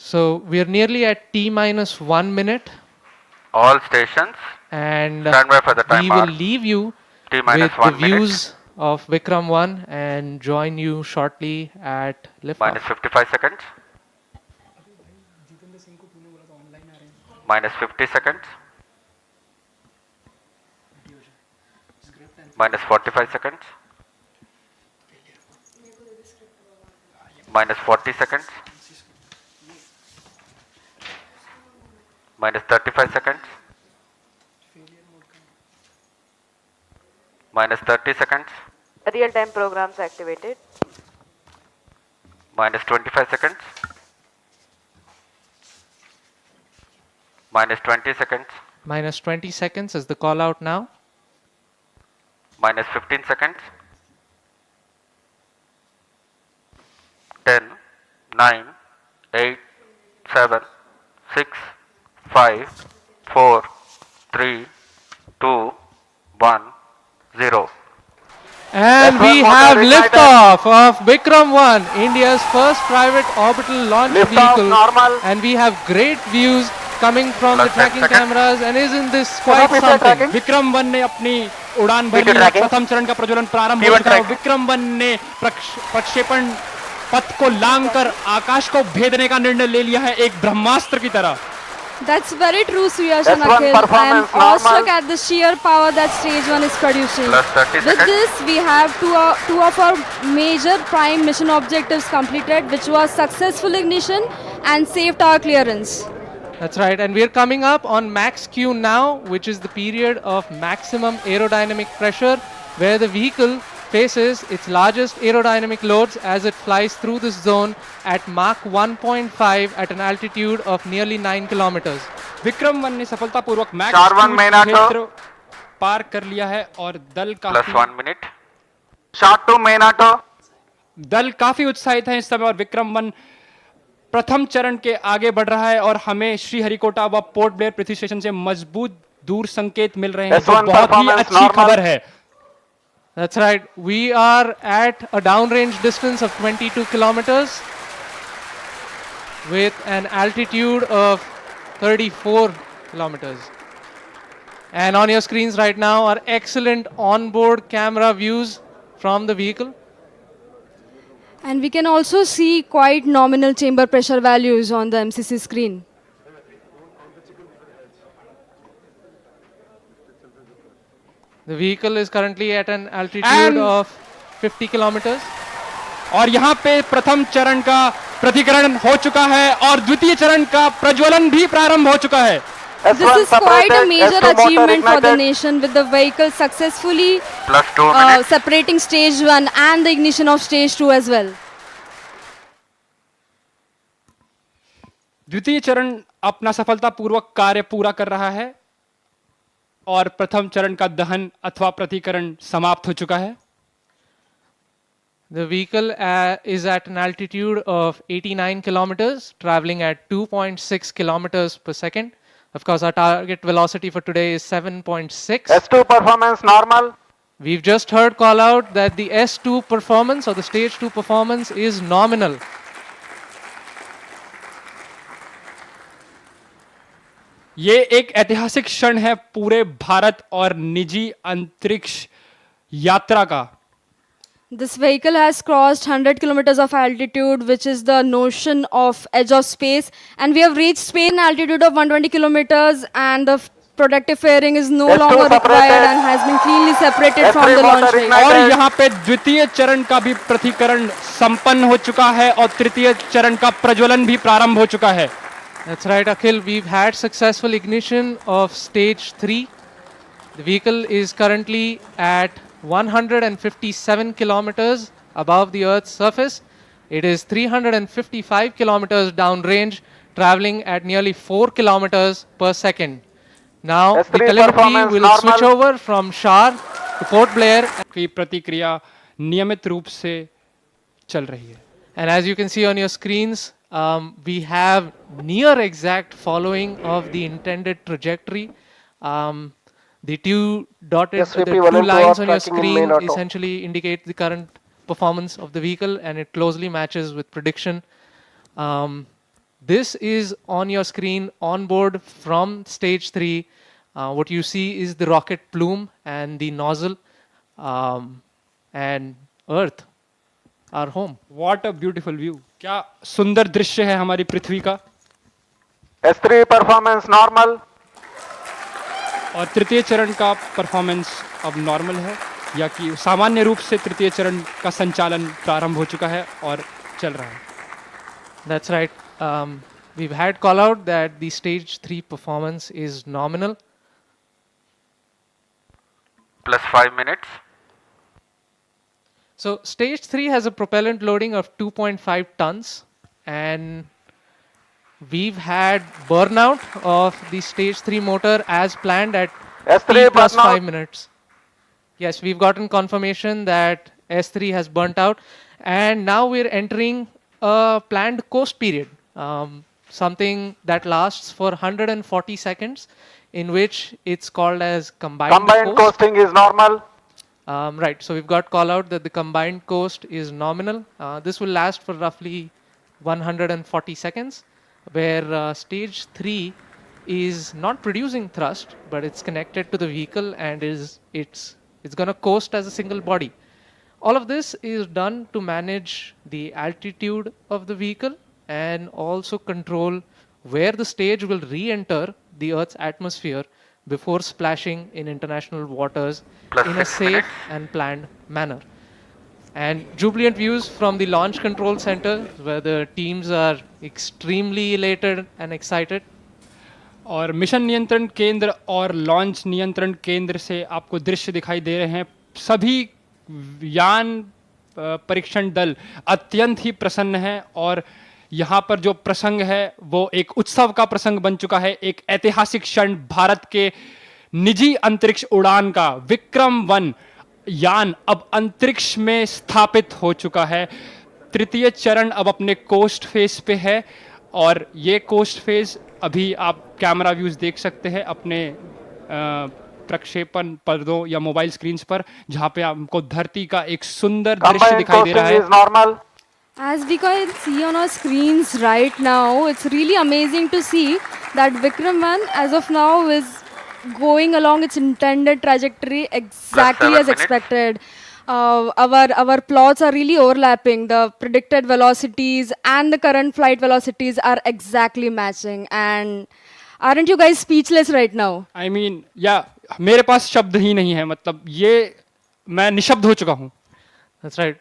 So we are nearly at T minus 1 minute, All stations, and stand by for the we will timer. leave you T with minus the 1 minute. views of Vikram 1 and join you shortly at liftoff. Minus 55 seconds. Minus 50 seconds. Minus 45 seconds. Minus 40 seconds. Minus 35 seconds. Minus 30 seconds. Real-time programs activated. Minus 25 seconds. Minus 20 seconds. Minus 20 seconds is the call out now. Minus 15 seconds. 10, 9, 8, 7, 6, 5, 4, 3, 2, 1, 0. And we have liftoff of Vikram 1, India's first private orbital launch Liftoff vehicle. normal. And we have great views coming from the Plus 10 tracking seconds. cameras. And isn't this quite something? Vikram 1 ने अपनी उड़ान भर ली है। प्रथम चरण का प्रज्वलन प्रारंभ हो चुका है। विक्रम 1 ने प्रक्षेपण पथ को लांघकर आकाश को भेदने का निर्णय ले लिया है एक ब्रह्मास्त्र की तरह। That's very true, Suyash That's and one Akhil. I am performance normal. awestruck at the sheer power that stage 1 is producing. Plus 30 With seconds. this, we have two of our major prime mission objectives completed, which was successful ignition and safe tower clearance. That's right. And we're coming up on max Q now, which is the period of maximum aerodynamic pressure, where the vehicle faces its largest aerodynamic loads as it flies through this zone at Mach 1.5 at an altitude of nearly 9 kilometers. Vikram 1 ने सफलतापूर्वक max Sharwan Menato. क्षेत्र पार कर लिया है और Plus 1 minute. Shot to Menato. दल काफी उत्साहित है इस समय और विक्रम 1 प्रथम चरण के आगे बढ़ रहा है और हमें श्रीहरिकोटा व पोर्ट ब्लेयर पृथ्वी स्टेशन से मजबूत दूर संकेत मिल रहे हैं जो S1 बहुत ही performance अच्छी normal. खबर है। That's right. We are at a downrange distance of 22 kilometers with an altitude of 34 kilometers. And on your screens right now are excellent onboard camera views from the vehicle. And we can also see quite nominal chamber pressure values on the MCC screen. The vehicle is currently at an altitude And- of 50 kilometers. और यहाँ पे प्रथम चरण का प्रतिकरण हो चुका है और द्वितीय चरण का प्रज्वलन भी प्रारंभ हो चुका है। This is quite a major achievement for the nation, with the vehicle successfully Plus 2 minutes. separating stage 1 and the ignition of stage 2 as well. द्वितीय चरण अपना सफलतापूर्वक कार्य पूरा कर रहा है और प्रथम चरण का दहन अथवा प्रतिकरण समाप्त हो चुका है। The vehicle is at an altitude of 89 kilometers, traveling at 2.6 kilometers per second. Of course, our target velocity for today is 7.6. S2 performance normal. We've just heard call out that the S2 performance or the stage 2 performance is nominal. ये एक ऐतिहासिक क्षण है पूरे भारत और निजी अंतरिक्ष यात्रा का। This vehicle has crossed 100 kilometers of altitude, which is the notion of edge of space, and we have reached space in altitude of 120 kilometers, and the protective fairing is no S2 longer required separated. and has been cleanly separated from S3 the launch motor vehicle. ignited. और यहाँ पे द्वितीय चरण का भी प्रतिकरण संपन्न हो चुका है और तृतीय चरण का प्रज्वलन भी प्रारंभ हो चुका है। That's right, Akhil. We've had successful ignition of stage 3. The vehicle is currently at 157 kilometers above the Earth's surface. It is 355 kilometers downrange, traveling at nearly 4 kilometers per second. Now, the S3 telemetry performance will switch normal. over from Shar to Port Blair. की प्रतिक्रिया नियमित रूप से चल रही है। And as you can see on your screens, we have near exact following of the intended trajectory. The two dotted, SVP the two Valent lines to on your tracking in screen main auto. essentially indicate the current performance of the vehicle, and it closely matches with prediction. This is on your screen on board from stage 3. What you see is the rocket plume and the nozzle, and Earth, our home. What a beautiful view. क्या सुंदर दृश्य है हमारी पृथ्वी का. S3 performance normal. और तृतीय चरण का परफॉर्मेंस अब नॉर्मल है, या कि सामान्य रूप से तृतीय चरण का संचालन प्रारंभ हो चुका है और चल रहा है. That's right. We've had call out that the stage 3 performance is nominal. Plus 5 minutes. So stage 3 has a propellant loading of 2.5 tons, and we've had burnout of the stage 3 motor as planned at S3 T plus burnout. 5 minutes. Yes, we've gotten confirmation that S3 has burnt out, and now we're entering a planned coast period, something that lasts for 140 seconds, in which it's called as combined Combined coast. coasting is normal. Right, so we've got call out that the combined coast is nominal. This will last for roughly 140 seconds, where stage 3 is not producing thrust, but it's connected to the vehicle and it's going to coast as a single body. All of this is done to manage the altitude of the vehicle and also control where the stage will re-enter the Earth's atmosphere before splashing in international waters Plus in a 6 safe minutes. and planned manner. And jubilant views from the launch control center, where the teams are extremely elated and excited. और mission नियंत्रण केंद्र और launch नियंत्रण केंद्र से आपको दृश्य दिखाई दे रहे हैं. सभी यान परीक्षण दल अत्यंत ही प्रसन्न हैं, और यहाँ पर जो प्रसंग है वो एक उत्सव का प्रसंग बन चुका है. एक ऐतिहासिक क्षण भारत के निजी अंतरिक्ष उड़ान का. विक्रम-1 यान अब अंतरिक्ष में स्थापित हो चुका है. तृतीय चरण अब अपने कोस्ट फेज पे है, और ये कोस्ट फेज अभी आप कैमरा व्यूज देख सकते हैं अपने प्रक्षेपण पर्दों या मोबाइल स्क्रीन्स पर, जहां पे आपको धरती का एक सुंदर दृश्य Combined दिखाई दे रहा coasting है. is normal. As we can see on our screens right now, it's really amazing to see that Vikram 1 as of now is going along its intended trajectory exactly 7 as minutes. expected. Our plots are really overlapping. The predicted velocities and the current flight velocities are exactly matching. And aren't you guys speechless right now? I mean या मेरे पास शब्द ही नहीं है. मतलब ये मैं निशब्द हो चुका हूं. That's right.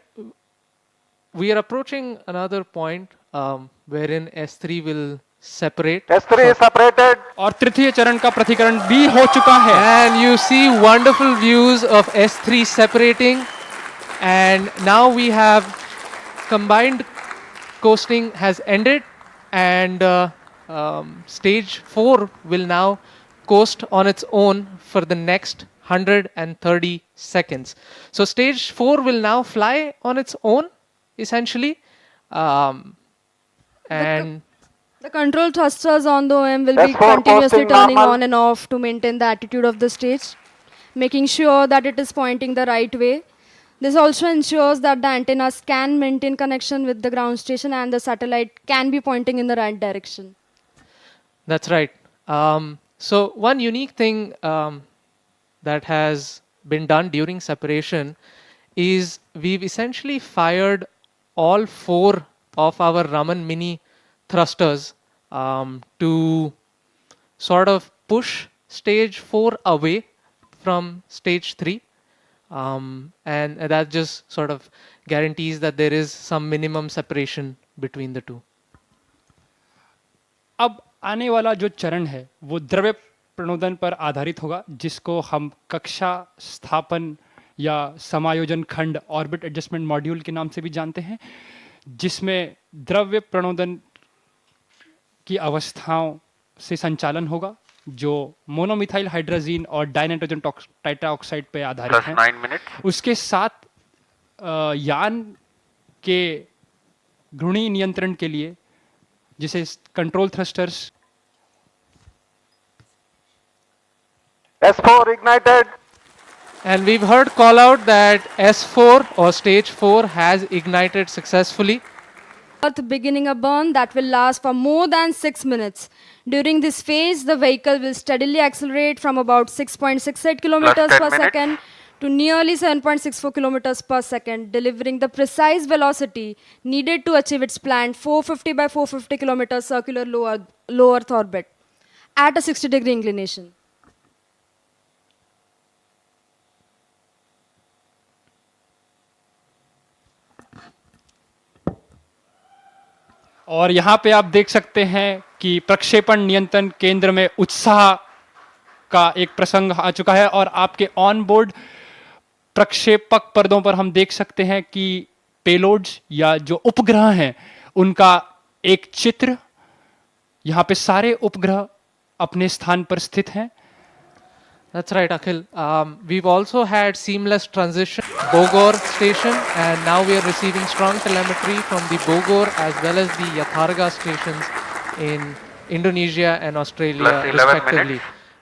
We are approaching another point wherein S3 will separate. S3 is separated. और तृतीय चरण का प्रतिकरण भी हो चुका है. And you see wonderful views of S3 separating. And now we have combined coasting has ended, and stage 4 will now coast on its own for the next 130 seconds. So stage 4 will now fly on its own, essentially. And The control thrusters on the OM will be S4 continuously posting turning normal. on and off to maintain the attitude of the stage, making sure that it is pointing the right way. This also ensures that the antennas can maintain connection with the ground station and the satellite can be pointing in the right direction. That's right. So one unique thing that has been done during separation is we've essentially fired all 4 of our Raman Mini thrusters to sort of push stage 4 away from stage 3. And that just sort of guarantees that there is some minimum separation between the two. अब आने वाला जो चरण है वो द्रव्य प्रणोदन पर आधारित होगा, जिसको हम कक्षा स्थापन या समायोजन खंड ऑर्बिट एडजस्टमेंट मॉड्यूल के नाम से भी जानते हैं, जिसमें द्रव्य प्रणोदन की अवस्थाओं से संचालन होगा, जो मोनोमिथाइल हाइड्रोजीन और डाइनाइट्रोजन टाइट्राऑक्साइड पे आधारित Plus है. 9 minutes. उसके साथ यान के घूर्णी नियंत्रण के लिए जिसे control thrusters S4 ignited. And we've heard call out that S4 or stage 4 has ignited successfully. Earth beginning a burn that will last for more than 6 minutes. During this phase, the vehicle will steadily accelerate from about 6.68 kilometers 10 per minutes. second to nearly 7.64 kilometers per second, delivering the precise velocity needed to achieve its planned 450 by 450 kilometers circular low Earth orbit at a 60-degree inclination. और यहाँ पे आप देख सकते हैं कि प्रक्षेपण नियंत्रण केंद्र में उत्साह का एक प्रसंग आ चुका है और आपके ऑन बोर्ड प्रक्षेपक पर्दों पर हम देख सकते हैं कि पेलोड्स या जो उपग्रह हैं उनका एक चित्र, यहाँ पे सारे उपग्रह अपने स्थान पर स्थित हैं. That's right, Akhil. We've also had seamless transition Bogor station, and now we are receiving strong telemetry from the Bogor as well as the Yatharga stations in Indonesia and Australia, Plus 11 respectively.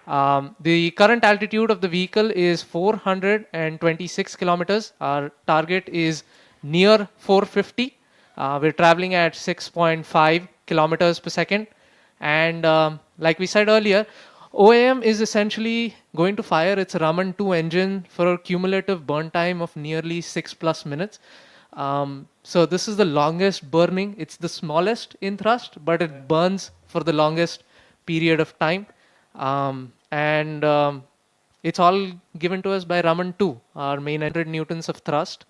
minutes. The current altitude of the vehicle is 426 kilometers. Our target is near 450. We're traveling at 6.5 kilometers per second. And like we said earlier, OAM is essentially going to fire its Raman 2 engine for a cumulative burn time of nearly 6+ minutes. So this is the longest burning. It's the smallest in thrust, but it burns for the longest period of time. It's all given to us by Raman 2, our main 100 newtons of thrust.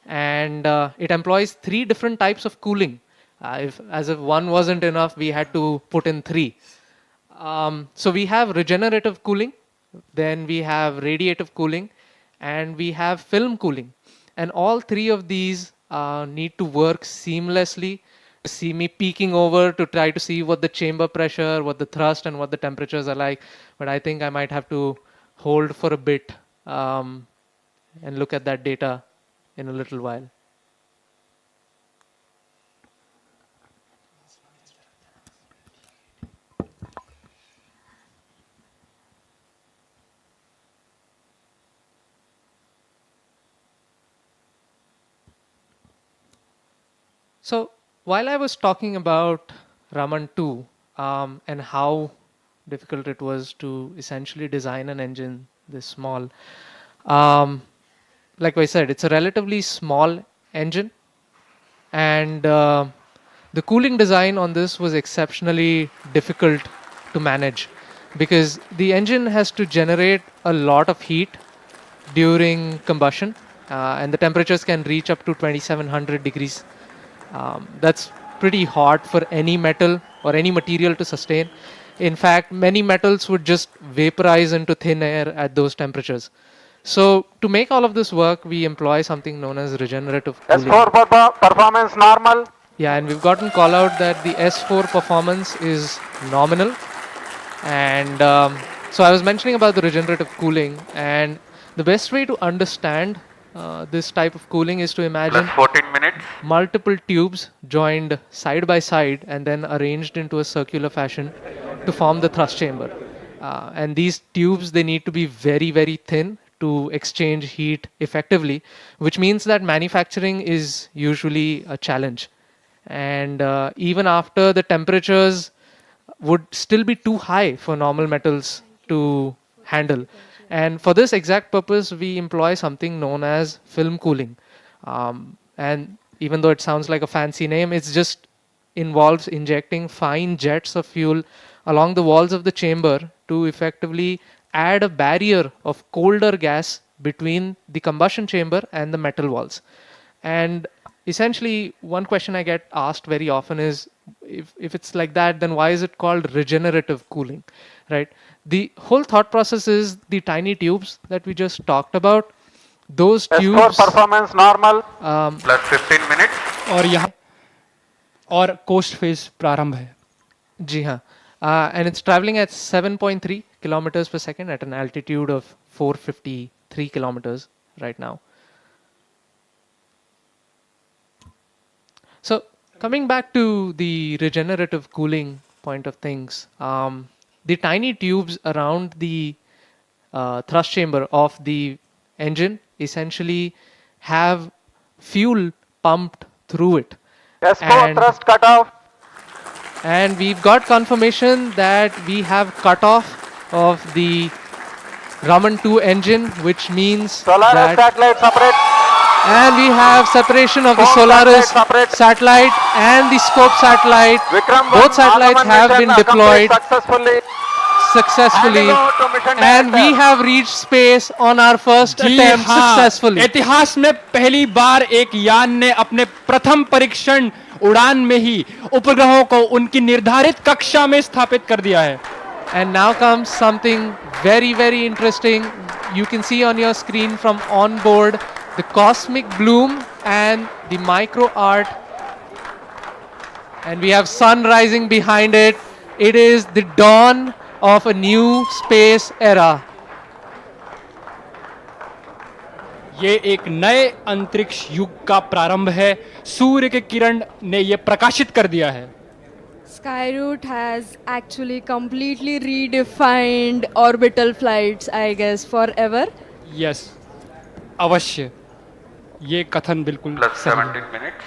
And it employs 3 different types of cooling. As if one wasn't enough, we had to put in 3. So we have regenerative cooling, then we have radiative cooling, and we have film cooling. And all 3 of these need to work seamlessly. See me peeking over to try to see what the chamber pressure, what the thrust, and what the temperatures are like. But I think I might have to hold for a bit and look at that data in a little while. So while I was talking about Raman 2 and how difficult it was to essentially design an engine this small, like I said, it's a relatively small engine, and the cooling design on this was exceptionally difficult to manage because the engine has to generate a lot of heat during combustion, and the temperatures can reach up to 2700 degrees. That's pretty hot for any metal or any material to sustain. In fact, many metals would just vaporize into thin air at those temperatures. So to make all of this work, we employ something known as regenerative cooling. S4 performance normal. Yeah, and we've gotten call out that the S4 performance is nominal. And so I was mentioning about the regenerative cooling, and the best way to understand this type of cooling is to imagine Plus 14 minutes. multiple tubes joined side by side and then arranged into a circular fashion to form the thrust chamber. And these tubes, they need to be very, very thin to exchange heat effectively, which means that manufacturing is usually a challenge. And even after the temperatures would still be too high for normal metals to handle. And for this exact purpose, we employ something known as film cooling. And even though it sounds like a fancy name, it just involves injecting fine jets of fuel along the walls of the chamber to effectively add a barrier of colder gas between the combustion chamber and the metal walls. And essentially, one question I get asked very often is, if it's like that, then why is it called regenerative cooling, right? The whole thought process is the tiny tubes that we just talked about. Those S4 tubes, performance normal. Plus 15 minutes. और यहाँ और coast phase प्रारंभ है. जी हाँ, and it's traveling at 7.3 kilometers per second at an altitude of 453 kilometers right now. So coming back to the regenerative cooling point of things, the tiny tubes around the thrust chamber of the engine essentially have fuel pumped through it. S4 And- thrust cutoff. And we've got confirmation that we have cutoff of the Raman 2 engine, which means Solaris that, satellite separate. and we have separation of the Scope Solaris satellite separate. satellite and the Scope satellite. Vikram Both 1 satellites Agaman have mission been deployed successfully. successfully, Handing over to mission and we director. have reached space on our first ji attempt हाँ, successfully. इतिहास में पहली बार एक यान ने अपने प्रथम परीक्षण उड़ान में ही उपग्रहों को उनकी निर्धारित कक्षा में स्थापित कर दिया है. And now comes something very, very interesting. You can see on your screen from on board the cosmic bloom and the micro art. And we have sun rising behind it. It is the dawn of a new space era. ये एक नए अंतरिक्ष युग का प्रारंभ है. सूर्य के किरण ने ये प्रकाशित कर दिया है. Skyroot has actually completely redefined orbital flights, I guess, forever. Yes, अवश्य ये कथन बिल्कुल Plus सही है. 17 minutes.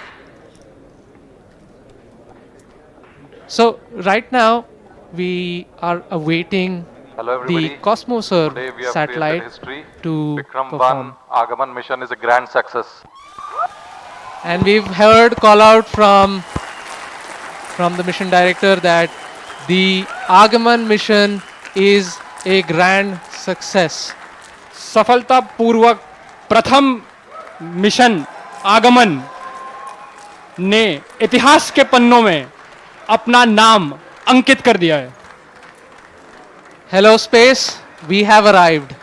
So right now we are awaiting Hello the everybody. Cosmoserve Today we have satellite created history. to Vikram 1 perform. Agaman mission is a grand success. And we've heard call out from the mission director that the Agaman mission is a grand success. सफलतापूर्वक प्रथम mission आगमन ने इतिहास के पन्नों में अपना नाम अंकित कर दिया है. Hello space, we have arrived.